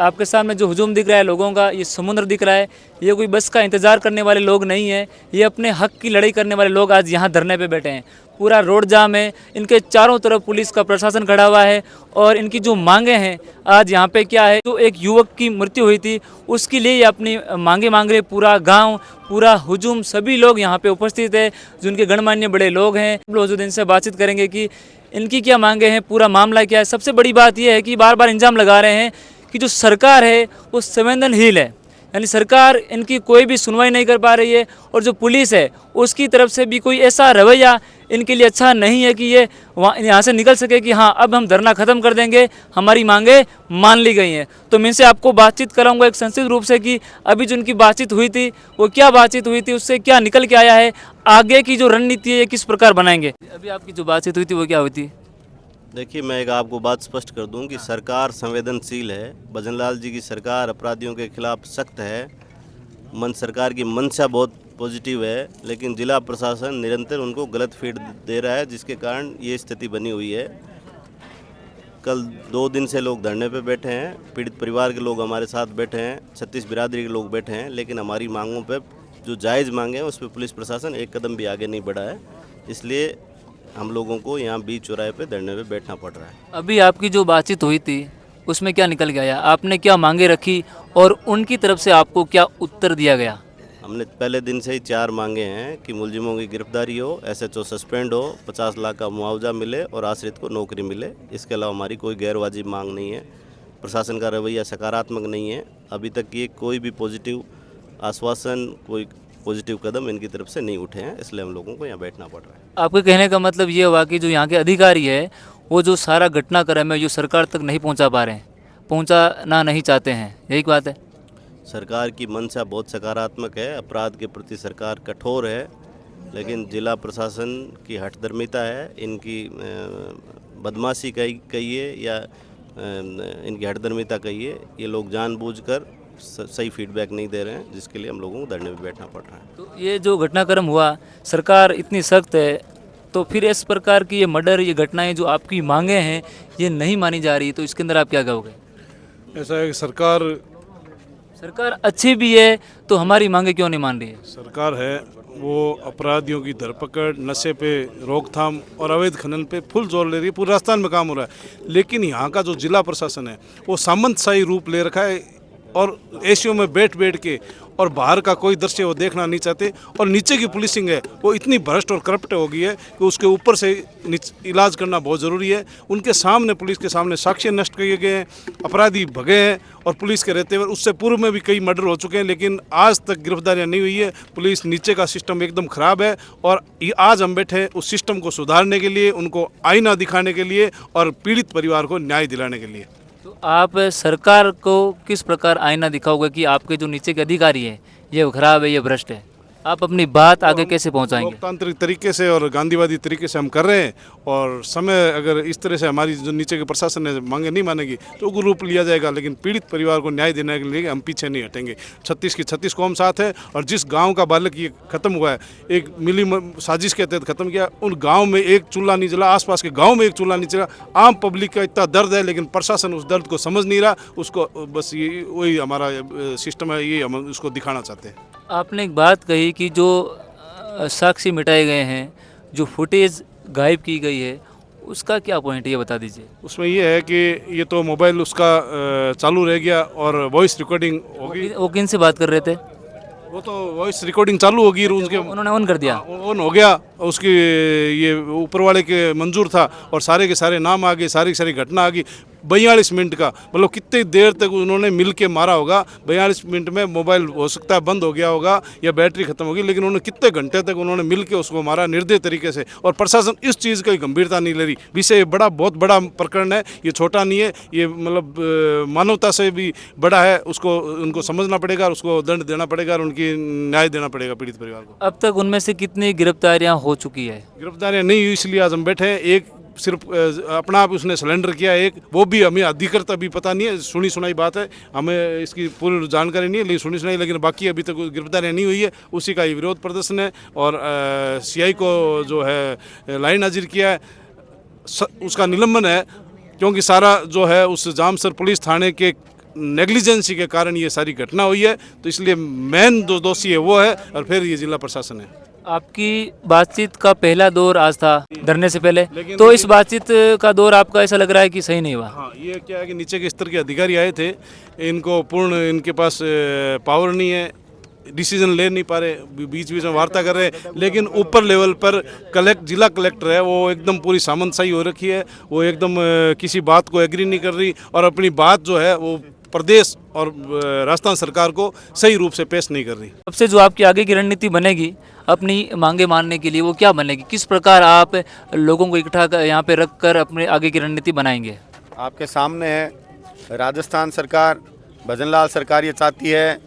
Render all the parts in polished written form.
आपके सामने जो हुजूम दिख रहा है लोगों का, ये समुद्र दिख रहा है, ये कोई बस का इंतज़ार करने वाले लोग नहीं हैं। ये अपने हक की लड़ाई करने वाले लोग आज यहाँ धरने पे बैठे हैं। पूरा रोड जाम है, इनके चारों तरफ पुलिस का प्रशासन खड़ा हुआ है और इनकी जो मांगे हैं, आज यहाँ पे क्या है, जो एक युवक की मृत्यु हुई थी उसके लिए ये अपनी मांगे मांग रहे। पूरा गाँव, पूरा हुजूम, सभी लोग यहाँ पे उपस्थित है, जिनके गणमान्य बड़े लोग हैं। लोग इनसे बातचीत करेंगे कि इनकी क्या मांगे हैं, पूरा मामला क्या है। सबसे बड़ी बात यह है कि बार बार इल्ज़ाम लगा रहे हैं कि जो सरकार है वो संवेदनहीन है, यानी सरकार इनकी कोई भी सुनवाई नहीं कर पा रही है और जो पुलिस है उसकी तरफ से भी कोई ऐसा रवैया इनके लिए अच्छा नहीं है कि ये यहाँ से निकल सके कि हाँ अब हम धरना ख़त्म कर देंगे, हमारी मांगे मान ली गई हैं। तो मैं इनसे आपको बातचीत कराऊंगा एक संक्षिप्त रूप से कि अभी जो उनकी बातचीत हुई थी वो क्या बातचीत हुई थी, उससे क्या निकल के आया है, आगे की जो रणनीति है ये किस प्रकार बनाएंगे। अभी आपकी जो बातचीत हुई थी वो क्या हुई थी? देखिए, मैं एक आपको बात स्पष्ट कर दूं कि सरकार संवेदनशील है। भजनलाल जी की सरकार अपराधियों के खिलाफ सख्त है। सरकार की मंशा बहुत पॉजिटिव है, लेकिन जिला प्रशासन निरंतर उनको गलत फीड दे रहा है, जिसके कारण ये स्थिति बनी हुई है। कल 2 दिन से लोग धरने पे बैठे हैं, पीड़ित परिवार के लोग हमारे साथ बैठे हैं, 36 बिरादरी के लोग बैठे हैं, लेकिन हमारी मांगों पे जो जायज़ मांगे हैं उस पर पुलिस प्रशासन एक कदम भी आगे नहीं बढ़ा है। इसलिए हम लोगों को यहाँ बीच चौराहे पे धरने पे बैठना पड़ रहा है। अभी आपकी जो बातचीत हुई थी उसमें क्या निकल के आया, आपने क्या मांगे रखी और उनकी तरफ से आपको क्या उत्तर दिया गया? हमने पहले दिन से ही 4 मांगे हैं कि मुलजिमों की गिरफ्तारी हो, SHO सस्पेंड हो, 50 लाख का मुआवजा मिले और आश्रित को नौकरी मिले। इसके अलावा हमारी कोई गैरवाजिब मांग नहीं है। प्रशासन का रवैया सकारात्मक नहीं है। अभी तक ये कोई भी पॉजिटिव आश्वासन, कोई पॉजिटिव कदम इनकी तरफ से नहीं उठे हैं, इसलिए हम लोगों को यहाँ बैठना पड़ रहा है। आपके कहने का मतलब ये हुआ कि जो यहाँ के अधिकारी है वो जो सारा घटनाक्रम है जो सरकार तक नहीं पहुँचा पा रहे हैं, पहुँचाना नहीं चाहते हैं, यही बात है? सरकार की मंशा बहुत सकारात्मक है, अपराध के प्रति सरकार कठोर है, लेकिन जिला प्रशासन की हठधर्मिता है, इनकी बदमाशी कहिए या इनकी हठधर्मिता कहिए, ये लोग जानबूझकर सही फीडबैक नहीं दे रहे हैं, जिसके लिए हम लोगों को धरने में बैठना पड़ रहा है। तो ये जो घटनाक्रम हुआ, सरकार इतनी सख्त है, तो फिर इस प्रकार की ये मर्डर, ये घटनाएं जो आपकी मांगे हैं ये नहीं मानी जा रही, तो इसके अंदर आप क्या कहोगे? ऐसा है कि सरकार अच्छी भी है तो हमारी मांगे क्यों नहीं मान रही है? सरकार है वो अपराधियों की धरपकड़, नशे पे रोकथाम और अवैध खनन पे फुल जोर ले रही है। पूरे राजस्थान में काम हो रहा है, लेकिन यहाँ का जो जिला प्रशासन है वो सामंतशाही रूप ले रखा है और एसीओ में बैठ के और बाहर का कोई दृश्य वो देखना नहीं चाहते। और नीचे की पुलिसिंग है वो इतनी भ्रष्ट और करप्ट हो गई है कि उसके ऊपर से इलाज करना बहुत ज़रूरी है। उनके सामने, पुलिस के सामने साक्ष्य नष्ट किए गए हैं, अपराधी भगे हैं और पुलिस के रहते हुए उससे पूर्व में भी कई मर्डर हो चुके हैं, लेकिन आज तक गिरफ्तारियां नहीं हुई है। पुलिस नीचे का सिस्टम एकदम ख़राब है और आज हम बैठे हैं उस सिस्टम को सुधारने के लिए, उनको आईना दिखाने के लिए और पीड़ित परिवार को न्याय दिलाने के लिए। तो आप सरकार को किस प्रकार आईना दिखाओगे कि आपके जो नीचे के अधिकारी है ये खराब है, ये भ्रष्ट है? आप अपनी बात आगे कैसे पहुंचाएंगे? लोकतांत्रिक तरीके से और गांधीवादी तरीके से हम कर रहे हैं, और समय अगर इस तरह से हमारी जो नीचे के प्रशासन ने मांगे नहीं मानेगी तो उग्र रूप लिया जाएगा, लेकिन पीड़ित परिवार को न्याय देने के लिए हम पीछे नहीं हटेंगे। 36 की 36 कौम साथ है, और जिस गांव का बालक ये खत्म हुआ है, एक मिली साजिश के तहत खत्म किया, उन गाँव में एक चूल्हा नहीं जला, आसपास के गाँव में एक चूल्हा नहीं जला। आम पब्लिक का इतना दर्द है, लेकिन प्रशासन उस दर्द को समझ नहीं रहा। उसको बस ये वही हमारा सिस्टम है, ये हम उसको दिखाना चाहते हैं। आपने एक बात कही कि जो साक्ष्य मिटाए गए हैं, जो फुटेज गायब की गई है, उसका क्या पॉइंट है ये बता दीजिए। उसमें ये है कि ये तो मोबाइल उसका चालू रह गया और वॉइस रिकॉर्डिंग होगी। वो किन से बात कर रहे थे? वो तो वॉइस रिकॉर्डिंग चालू होगी, उसके उन्होंने ऑन कर दिया, ऑन हो गया, उसकी ये ऊपर वाले के मंजूर था और सारे के सारे नाम आ गए, सारी की सारी घटना आ गई। 42 मिनट का, मतलब कितनी देर तक उन्होंने मिल के मारा होगा। 42 मिनट में मोबाइल हो सकता है बंद हो गया होगा या बैटरी खत्म होगी, लेकिन उन्होंने कितने घंटे तक उन्होंने मिल के उसको मारा निर्दय तरीके से, और प्रशासन इस चीज़ की गंभीरता नहीं ले रही। विषय बहुत बड़ा प्रकरण है, ये छोटा नहीं है, ये मतलब मानवता से भी बड़ा है। उसको उनको समझना पड़ेगा, उसको दंड देना पड़ेगा और उनकी न्याय देना पड़ेगा पीड़ित परिवार को। अब तक उनमें से कितनी गिरफ्तारियां हो चुकी है? गिरफ्तारियां नहीं हुई, इसलिए आज हम बैठे हैं। एक सिर्फ अपना आप उसने सिलेंडर किया, एक वो भी हमें अधिकृत अभी पता नहीं है, सुनी सुनाई बात है, हमें इसकी पूरी जानकारी नहीं है, लेकिन सुनी सुनाई, लेकिन बाकी अभी तक गिरफ्तारियां नहीं हुई है। उसी का ही विरोध प्रदर्शन है और CI को जो है लाइन हाजिर किया है, उसका निलंबन है, क्योंकि सारा जो है उस जामसर पुलिस थाने के नेग्लिजेंसी के कारण ये सारी घटना हुई है। तो इसलिए मेन जो दोषी है वो है और फिर ये जिला प्रशासन है। आपकी बातचीत का पहला दौर आज था धरने से पहले, लेकिन- तो इस बातचीत का दौर आपका ऐसा लग रहा है कि सही नहीं हुआ? हाँ, ये क्या है कि नीचे के स्तर के अधिकारी आए थे, इनको पूर्ण इनके पास पावर नहीं है, डिसीजन ले नहीं पा रहे, बीच बीच में वार्ता कर रहे हैं। लेकिन ऊपर लेवल पर जिला कलेक्टर है, वो एकदम पूरी सामंतशाही हो रखी है, वो एकदम किसी बात को एग्री नहीं कर रही और अपनी बात जो है वो प्रदेश और राजस्थान सरकार को सही रूप से पेश नहीं कर रही। अब से जो आपकी आगे की रणनीति बनेगी अपनी मांगे मानने के लिए, वो क्या बनेगी? किस प्रकार आप लोगों को इकट्ठा यहाँ पे रख कर अपने आगे की रणनीति बनाएंगे? आपके सामने है, राजस्थान सरकार, भजनलाल सरकार ये चाहती है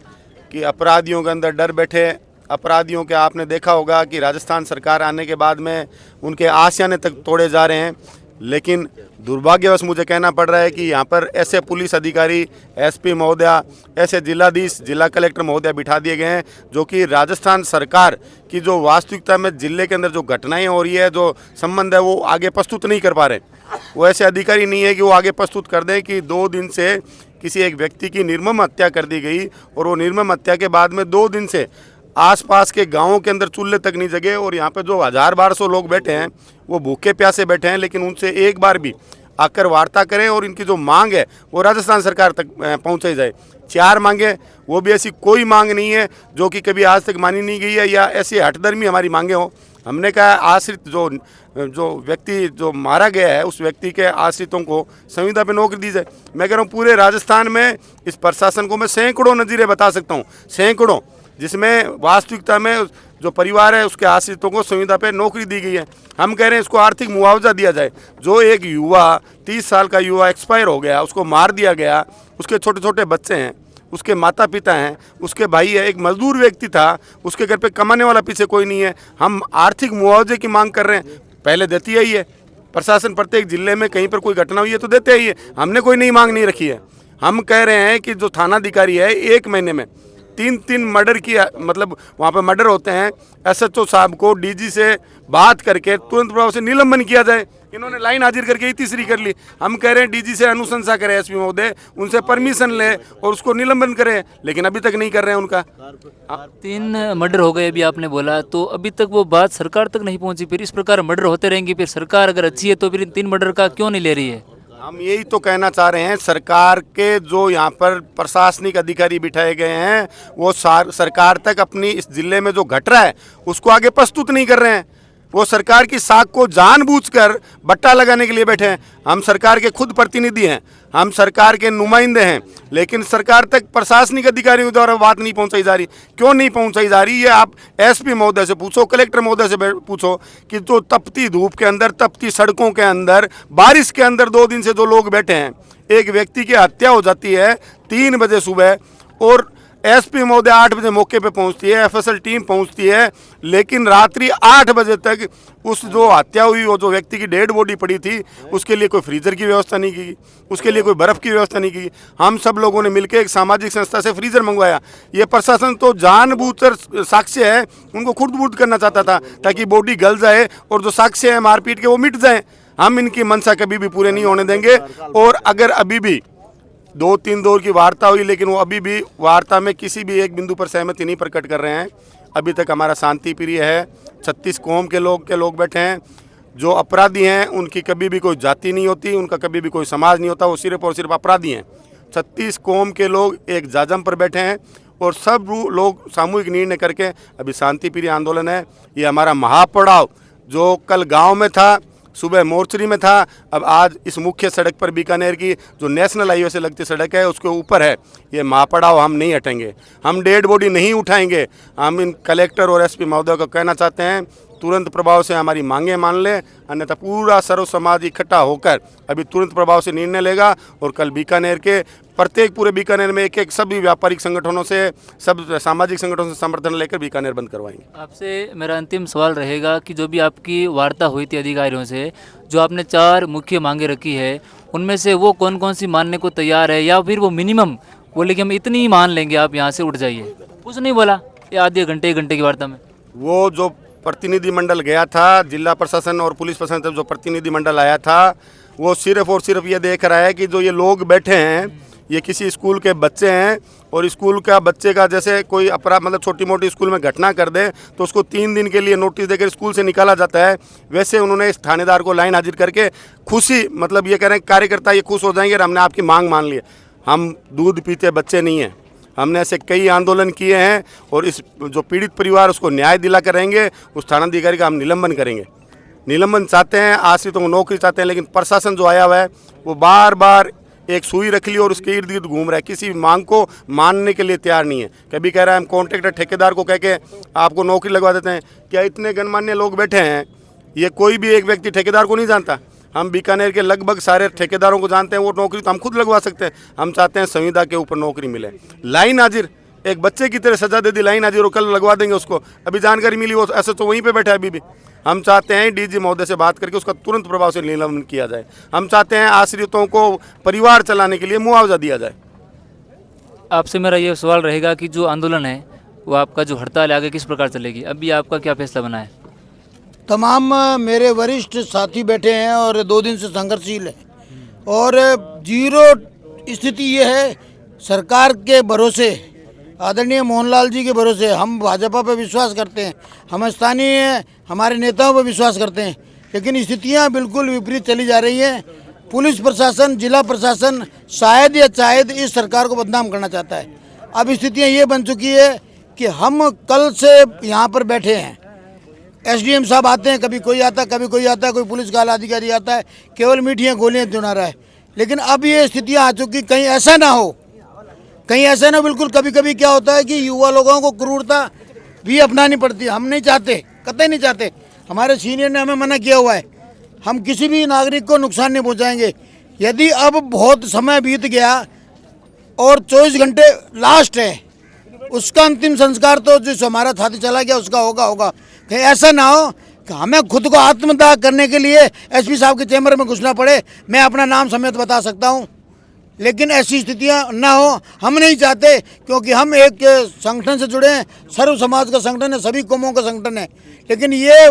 कि अपराधियों के अंदर डर बैठे। अपराधियों के आपने देखा होगा कि राजस्थान सरकार आने के बाद में उनके आशियाने तक तोड़े जा रहे हैं। लेकिन दुर्भाग्यवश मुझे कहना पड़ रहा है कि यहाँ पर ऐसे पुलिस अधिकारी, एसपी महोदया, ऐसे जिलाधीश, जिला कलेक्टर महोदया बिठा दिए गए हैं जो कि राजस्थान सरकार की जो वास्तविकता में जिले के अंदर जो घटनाएं हो रही है, जो संबंध है, वो आगे प्रस्तुत नहीं कर पा रहे। वो ऐसे अधिकारी नहीं है कि वो आगे प्रस्तुत कर दें कि 2 दिन से किसी एक व्यक्ति की निर्मम हत्या कर दी गई और वो निर्मम हत्या के बाद में 2 दिन से आसपास के गांवों के अंदर चूल्हे तक नहीं जगे और यहाँ पे जो 1000-1200 लोग बैठे हैं वो भूखे प्यासे बैठे हैं। लेकिन उनसे एक बार भी आकर वार्ता करें और इनकी जो मांग है वो राजस्थान सरकार तक पहुँचाई जाए। 4 मांगे, वो भी ऐसी कोई मांग नहीं है जो कि कभी आज तक मानी नहीं गई है या ऐसी हठधर्मी हमारी मांगे हो। हमने कहा आश्रित जो व्यक्ति जो मारा गया है उस व्यक्ति के आश्रितों को संविदा पे नौकरी दी जाए। मैं कह रहा हूँ पूरे राजस्थान में इस प्रशासन को मैं सैकड़ों नज़ीरें बता सकता हूँ, सैकड़ों, जिसमें वास्तविकता में जो परिवार है उसके आश्रितों को संविदा पे नौकरी दी गई है। हम कह रहे हैं इसको आर्थिक मुआवजा दिया जाए। जो एक युवा 30 साल का युवा एक्सपायर हो गया, उसको मार दिया गया, उसके छोटे छोटे बच्चे हैं, उसके माता पिता हैं, उसके भाई है, एक मजदूर व्यक्ति था, उसके घर पे कमाने वाला पीछे कोई नहीं है। हम आर्थिक मुआवजे की मांग कर रहे हैं, पहले देती ही है प्रशासन। प्रत्येक जिले में कहीं पर कोई घटना हुई है तो देते ही है, हमने कोई नई मांग नहीं रखी है। हम कह रहे हैं कि जो थानाधिकारी है 1 महीने में 3 मर्डर किया, मतलब वहाँ पे मर्डर होते हैं, एसएचओ साहब को डीजी से बात करके तुरंत प्रभाव से निलंबन किया जाए। इन्होंने लाइन हाजिर करके ही तीसरी कर ली। हम कह रहे हैं डीजी से अनुशंसा करें, एसपी महोदय उनसे परमिशन ले और उसको निलंबन करें, लेकिन अभी तक नहीं कर रहे हैं उनका। 3 मर्डर हो गए अभी आपने बोला, तो अभी तक वो बात सरकार तक नहीं पहुंची। फिर इस प्रकार मर्डर होते रहेंगे, फिर सरकार अगर अच्छी है तो फिर इन 3 मर्डर का क्यों नहीं ले रही है? हम यही तो कहना चाह रहे हैं, सरकार के जो यहाँ पर प्रशासनिक अधिकारी बिठाए गए हैं वो सरकार तक अपनी इस जिले में जो घट रहा है उसको आगे प्रस्तुत नहीं कर रहे हैं। वो सरकार की साख को जानबूझकर बट्टा लगाने के लिए बैठे हैं। हम सरकार के खुद प्रतिनिधि हैं, हम सरकार के नुमाइंदे हैं, लेकिन सरकार तक प्रशासनिक अधिकारियों द्वारा बात नहीं पहुंचाई जा रही। क्यों नहीं पहुंचाई जा रही, ये आप एसपी महोदय से पूछो, कलेक्टर महोदय से पूछो कि जो तपती धूप के अंदर, तपती सड़कों के अंदर, बारिश के अंदर 2 दिन से जो लोग बैठे हैं, एक व्यक्ति की हत्या हो जाती है 3 बजे सुबह और एसपी महोदय 8 बजे मौके पे पहुंचती है, एफएसएल टीम पहुंचती है, लेकिन रात्रि 8 बजे तक उस जो हत्या हुई, वो जो व्यक्ति की डेड बॉडी पड़ी थी, उसके लिए कोई फ्रीजर की व्यवस्था नहीं की, उसके लिए कोई बर्फ़ की व्यवस्था नहीं की। हम सब लोगों ने मिलकर एक सामाजिक संस्था से फ्रीजर मंगवाया। ये प्रशासन तो जानबूझकर साक्ष्य है उनको खुर्द-बुर्द करना चाहता था ताकि बॉडी गल जाए और जो साक्ष्य है मारपीट के वो मिट जाए। हम इनकी मंशा कभी भी पूरे नहीं होने देंगे। और अगर अभी भी 2-3 दौर की वार्ता हुई, लेकिन वो अभी भी वार्ता में किसी भी एक बिंदु पर सहमति नहीं प्रकट कर रहे हैं। अभी तक हमारा शांति प्रिय है। 36 कौम के लोग बैठे हैं। जो अपराधी हैं उनकी कभी भी कोई जाति नहीं होती, उनका कभी भी कोई समाज नहीं होता, वो सिर्फ और सिर्फ अपराधी हैं। 36 कौम के लोग एक जाजम पर बैठे हैं और सब लोग सामूहिक निर्णय करके अभी शांति प्रिय आंदोलन है। ये हमारा महापड़ाव जो कल गाँव में था, सुबह मोर्चरी में था, अब आज इस मुख्य सड़क पर बीकानेर की जो नेशनल हाईवे से लगती सड़क है उसके ऊपर है। ये महापड़ाव हम नहीं हटेंगे, हम डेड बॉडी नहीं उठाएंगे। हम इन कलेक्टर और एसपी महोदय को कहना चाहते हैं तुरंत प्रभाव से हमारी मांगें मान लें, अन्यथा पूरा सर्व समाज इकट्ठा होकर अभी तुरंत प्रभाव से निर्णय लेगा और कल बीकानेर के प्रत्येक पूरे बीकानेर में एक सभी व्यापारिक संगठनों से, सब सामाजिक संगठनों से समर्थन लेकर बीकानेर बंद करवाएंगे। आपसे मेरा अंतिम सवाल रहेगा कि जो भी आपकी वार्ता हुई थी अधिकारियों से, जो आपने 4 मुख्य मांगे रखी है, उनमें से वो कौन कौन सी मानने को तैयार है, या फिर वो मिनिमम बोले कि हम इतनी ही मान लेंगे, आप यहाँ से उठ जाइए, कुछ नहीं बोला ये आधे घंटे 1 घंटे की वार्ता में? वो जो प्रतिनिधि मंडल गया था, जिला प्रशासन और पुलिस प्रशासन से जो प्रतिनिधि मंडल आया था, वो सिर्फ और सिर्फ ये देख रहा है कि जो ये लोग बैठे हैं ये किसी स्कूल के बच्चे हैं और स्कूल का बच्चे का जैसे कोई अपराध मतलब छोटी मोटी स्कूल में घटना कर दे तो उसको 3 दिन के लिए नोटिस देकर स्कूल से निकाला जाता है। वैसे उन्होंने इस थानेदार को लाइन हाजिर करके खुशी मतलब ये कह रहे हैं कार्यकर्ता ये खुश हो जाएंगे और हमने आपकी मांग मान ली। हम दूध पीते बच्चे नहीं हैं, हमने ऐसे कई आंदोलन किए हैं और इस जो पीड़ित परिवार उसको न्याय दिला कर रहेंगे। उस थानाधिकारी का हम निलंबन करेंगे। निलंबन चाहते हैं, आश्रितों को नौकरी चाहते हैं, लेकिन प्रशासन जो आया हुआ है वो बार बार एक सुई रख ली और उसके इर्द गिर्द घूम रहा है, किसी भी मांग को मानने के लिए तैयार नहीं है। कभी कह रहा है हम कॉन्ट्रैक्टर ठेकेदार को कह के आपको नौकरी लगवा देते हैं। क्या इतने गणमान्य लोग बैठे हैं, ये कोई भी एक व्यक्ति ठेकेदार को नहीं जानता? हम बीकानेर के लगभग सारे ठेकेदारों को जानते हैं, वो नौकरी तो हम खुद लगवा सकते हैं। हम चाहते हैं संविदा के ऊपर नौकरी मिले। लाइन हाजिर एक बच्चे की तरह सजा दे दी, लाइन हाजिर, और कल लगवा देंगे उसको। अभी जानकारी मिली वो ऐसे तो वहीं पे बैठा है अभी भी। हम चाहते हैं डीजी महोदय से बात करके उसका तुरंत प्रभाव से निलंबन किया जाए। हम चाहते हैं आश्रितों को परिवार चलाने के लिए मुआवजा दिया जाए। आपसे मेरा ये सवाल रहेगा कि जो आंदोलन है वो आपका जो हड़ताल है आगे किस प्रकार चलेगी, अभी आपका क्या फैसला बना है? तमाम मेरे वरिष्ठ साथी बैठे हैं और 2 दिन से संघर्षशील है और जीरो स्थिति ये है सरकार के भरोसे, आदरणीय मोहनलाल जी के भरोसे। हम भाजपा पर विश्वास करते हैं, हम स्थानीय हमारे नेताओं पर विश्वास करते हैं, लेकिन स्थितियां बिल्कुल विपरीत चली जा रही हैं। पुलिस प्रशासन, जिला प्रशासन शायद या शायद इस सरकार को बदनाम करना चाहता है। अब स्थितियां ये बन चुकी है कि हम कल से यहाँ पर बैठे हैं, एसडीएम साहब आते हैं, कभी कोई आता, कभी कोई आता है, कोई पुलिस का आला अधिकारी आता है, केवल मीठियाँ गोलियाँ चुना रहा है। लेकिन अब ये स्थितियाँ आ चुकी, कहीं ऐसा ना हो, कहीं ऐसा ना। बिल्कुल कभी कभी क्या होता है कि युवा लोगों को क्रूरता भी अपनानी पड़ती है। हम नहीं चाहते, कतई नहीं चाहते। हमारे सीनियर ने हमें मना किया हुआ है, हम किसी भी नागरिक को नुकसान नहीं पहुंचाएंगे। यदि अब बहुत समय बीत गया और 24 घंटे लास्ट है, उसका अंतिम संस्कार तो जो हमारा साथी चला गया उसका होगा। कहीं ऐसा ना हो कि हमें खुद को आत्मदाह करने के लिए एसपी साहब के चैम्बर में घुसना पड़े। मैं अपना नाम समेत बता सकता हूं, लेकिन ऐसी स्थितियां ना हो, हम नहीं चाहते। क्योंकि हम एक संगठन से जुड़े हैं, सर्व समाज का संगठन है, सभी कौमों का संगठन है। लेकिन ये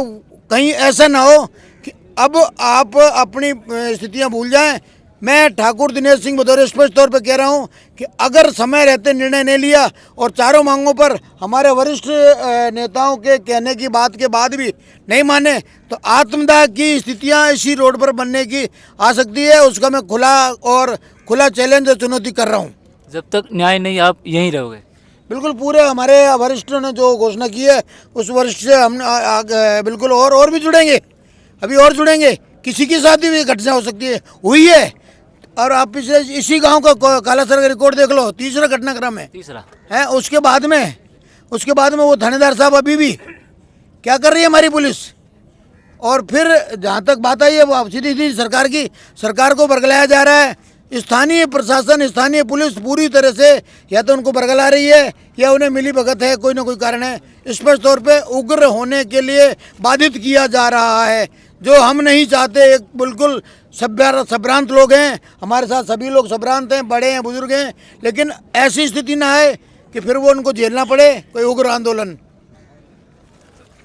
कहीं ऐसा ना हो कि अब आप अपनी स्थितियां भूल जाएं। मैं ठाकुर दिनेश सिंह भदौरिया स्पष्ट तौर पर कह रहा हूं कि अगर समय रहते निर्णय नहीं लिया और चारों मांगों पर हमारे वरिष्ठ नेताओं के कहने की बात के बाद भी नहीं माने तो आत्मदाह की स्थितियां इसी रोड पर बनने की आ सकती है। उसका मैं खुला चैलेंज और चुनौती कर रहा हूं। जब तक न्याय नहीं आप यहीं रहोगे? बिल्कुल, पूरे हमारे वरिष्ठों ने जो घोषणा की है उस वरिष्ठ से हम बिल्कुल और भी जुड़ेंगे, अभी और जुड़ेंगे। किसी के साथ भी घटना हो सकती है, हुई है। और आप पिछले इसी गांव का कालासर का रिकॉर्ड देख लो, तीसरा घटनाक्रम है, तीसरा है। उसके बाद में वो थानेदार साहब अभी भी क्या कर रही है हमारी पुलिस। और फिर जहाँ तक बात आई है वो सीधी सरकार को बरगलाया जा रहा है। स्थानीय प्रशासन, स्थानीय पुलिस पूरी तरह से या तो उनको बरगला रही है या उन्हें मिली भगत है, कोई ना कोई कारण है। स्पष्ट तौर पे उग्र होने के लिए बाधित किया जा रहा है, जो हम नहीं चाहते। एक बिल्कुल संभ्रांत लोग हैं, हमारे साथ सभी लोग संभ्रांत हैं, बड़े हैं, बुजुर्ग हैं, लेकिन ऐसी स्थिति ना है कि फिर वो उनको झेलना पड़े कोई उग्र आंदोलन।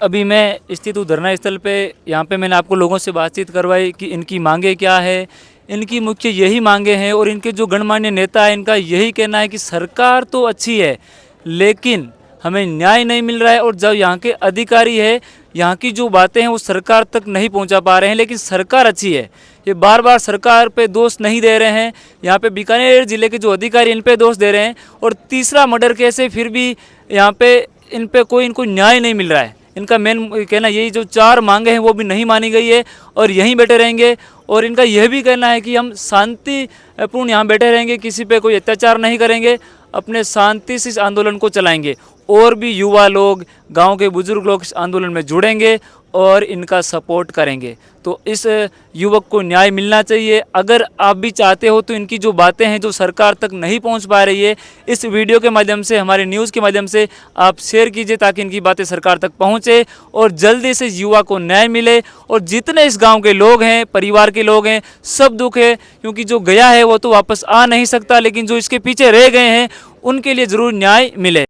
अभी मैं स्थित हूँ धरना स्थल पे। यहाँ पे मैंने आपको लोगों से बातचीत करवाई कि इनकी मांगे क्या है। इनकी मुख्य यही मांगे हैं और इनके जो गणमान्य नेता है इनका यही कहना है कि सरकार तो अच्छी है लेकिन हमें न्याय नहीं मिल रहा है। और जब यहाँ के अधिकारी है, यहाँ की जो बातें हैं वो सरकार तक नहीं पहुँचा पा रहे हैं, लेकिन सरकार अच्छी है। ये बार बार सरकार पे दोष नहीं दे रहे हैं। यहाँ पे बीकानेर ज़िले के जो अधिकारी इन पे दोष दे रहे हैं। और तीसरा मर्डर केस है, फिर भी यहाँ पे इन पे इनको न्याय नहीं मिल रहा है। इनका मेन कहना यही, जो 4 मांगे हैं वो भी नहीं मानी गई है और यहीं बैठे रहेंगे। और इनका यह भी कहना है कि हम शांतिपूर्ण यहाँ बैठे रहेंगे, किसी पे कोई अत्याचार नहीं करेंगे, अपने शांति से इस आंदोलन को चलाएंगे। और भी युवा लोग, गांव के बुजुर्ग लोग इस आंदोलन में जुड़ेंगे और इनका सपोर्ट करेंगे। तो इस युवक को न्याय मिलना चाहिए। अगर आप भी चाहते हो तो इनकी जो बातें हैं जो सरकार तक नहीं पहुंच पा रही है, इस वीडियो के माध्यम से, हमारे न्यूज़ के माध्यम से आप शेयर कीजिए ताकि इनकी बातें सरकार तक पहुंचे और जल्दी से युवा को न्याय मिले। और जितने इस गांव के लोग हैं, परिवार के लोग हैं, सब दुख है, क्योंकि जो गया है वो तो वापस आ नहीं सकता, लेकिन जो इसके पीछे रह गए हैं उनके लिए ज़रूर न्याय मिले।